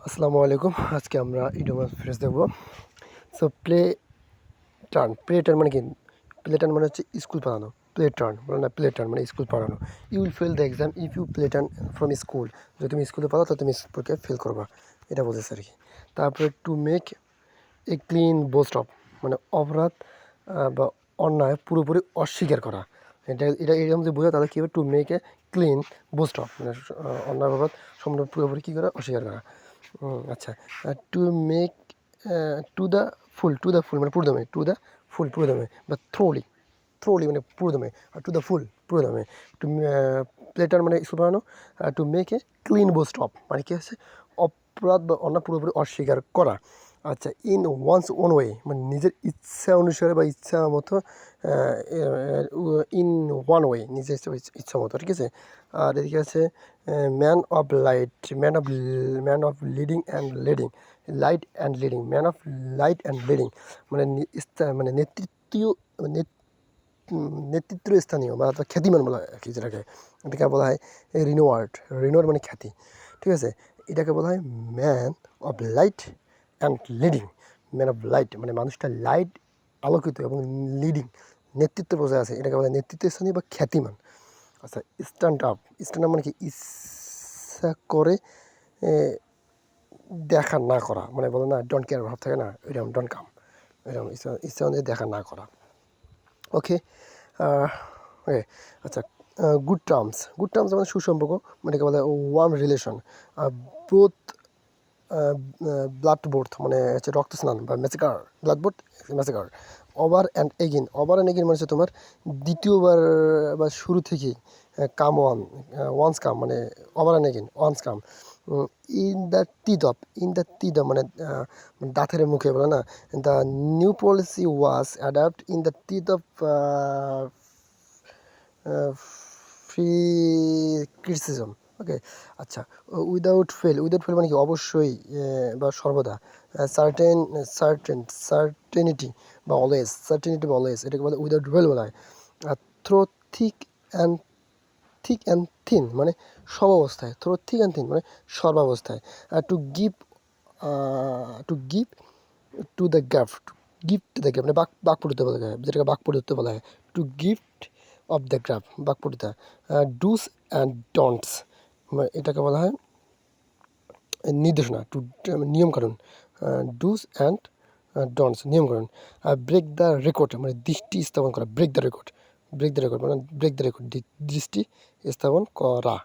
আসসালামু আলাইকুম। আজকে আমরা ইডিওম ফ্রেজ দেখব। সো প্লে টার্ন মানে কি? প্লে টার্ন মানে হচ্ছে স্কুল পড়ানো। প্লে টার্ন মানে না, প্লে টার্ন মানে স্কুল পড়ানো। You will fail the exam if you play truant from school. যদি তুমি স্কুলে পড়ো তো তুমি স্কুলকে ফেল করবা, এটা বলতেছে আর কি। তারপরে two make a clean boast of মানে অপরাধ বা অন্যায় পুরোপুরি অস্বীকার করা। এটা এটা এরকম যদি বোঝা তাহলে কী হবে? Two make a clean boast of মানে অন্যায় অপরাধ সম্পূর্ণ পুরোপুরি কী করা? অস্বীকার করা। আচ্ছা, টু মেক টু দ্য ফুল মানে পুরোদমে, টু দ্য ফুল পুরোদমে, বা থ্রোলি মানে পুরোদমে, আর টু দ্য ফুল পুরোদমে। টু প্লেটার মানে স্কুল বানানো, আর to make a clean boast of মানে কী হচ্ছে? অপরাধ বা অন্যায় পুরোপুরি অস্বীকার করা। আচ্ছা, ইন ওয়ান্স ওন ওয়ে মানে নিজের ইচ্ছা অনুসারে বা ইচ্ছা মতো, ইন ওয়ান ওয়ে নিজের ইচ্ছা মতো, ঠিক আছে। আর এদিকে আছে man of light, man of leading and leading, light and leading, man of light and leading মানে মানে নেতৃত্ব স্থানীয় বা খ্যাতিমান বলা হয় আর কি, যেটাকে এটাকে বলা হয় রিনোয়ার্ড মানে খ্যাতি, ঠিক আছে। এটাকে বলা হয় man of light and leading. Man of light মানে মানুষটা লাইট আলোকিত এবং লিডিং নেতৃত্ব বজায় আছে, এটাকে বলা হয় নেতৃত্ব স্থানীয় বা খ্যাতিমান। আচ্ছা, স্ট্যান্ড আপ মানে কি? ইচ্ছা করে দেখা না করা মানে বলে না, ডোন্ট কেয়ার ভাব থাকে না, এরকম ডোন্ট কাম, এরকম ইচ্ছা অনুযায়ী দেখা না করা। ওকে, ওকে। আচ্ছা, গুড টার্মস মানে সুসম্পর্ক, মানে কি বলে? Warm relation, both blood bath মানে হচ্ছে রক্ত স্নান বা massacre, blood bath massacre. Over and again মানে হচ্ছে তোমার দ্বিতীয়বার বা শুরু থেকেই। কাম ওয়ান্স কাম মানে over and again once come. In the teeth of মানে দাঁতের মুখে বলে না, the new policy was adapt in the teeth of free criticism. Okay, আচ্ছা। উইদাউট ফেল মানে কি? অবশ্যই বা সর্বদা। সার্টেনিটি বা অলওয়েজ এটাকে বলে উইদাউট ফেল বলা হয়। আর থ্রো থিক অ্যান্ড থিন মানে সব অবস্থায়, থ্রো থিক অ্যান্ড থিন মানে সর্বাবস্থায়। আর to give to the gift, মানে বাকপটুতা বলা হয়, যেটাকে বাকপটুতা বলা হয়। To gift of the graph, বাকপটুতা। ডুস অ্যান্ড ডন্টস এটাকে বলা হয় নির্দেশনা, নিয়মকানুন। ডুস অ্যান্ড ডন্টস নিয়মকানুন। ব্রেক দ্য রেকর্ড মানে দৃষ্টি স্থাপন করা, ব্রেক দ্য রেকর্ড মানে দৃষ্টি স্থাপন করা।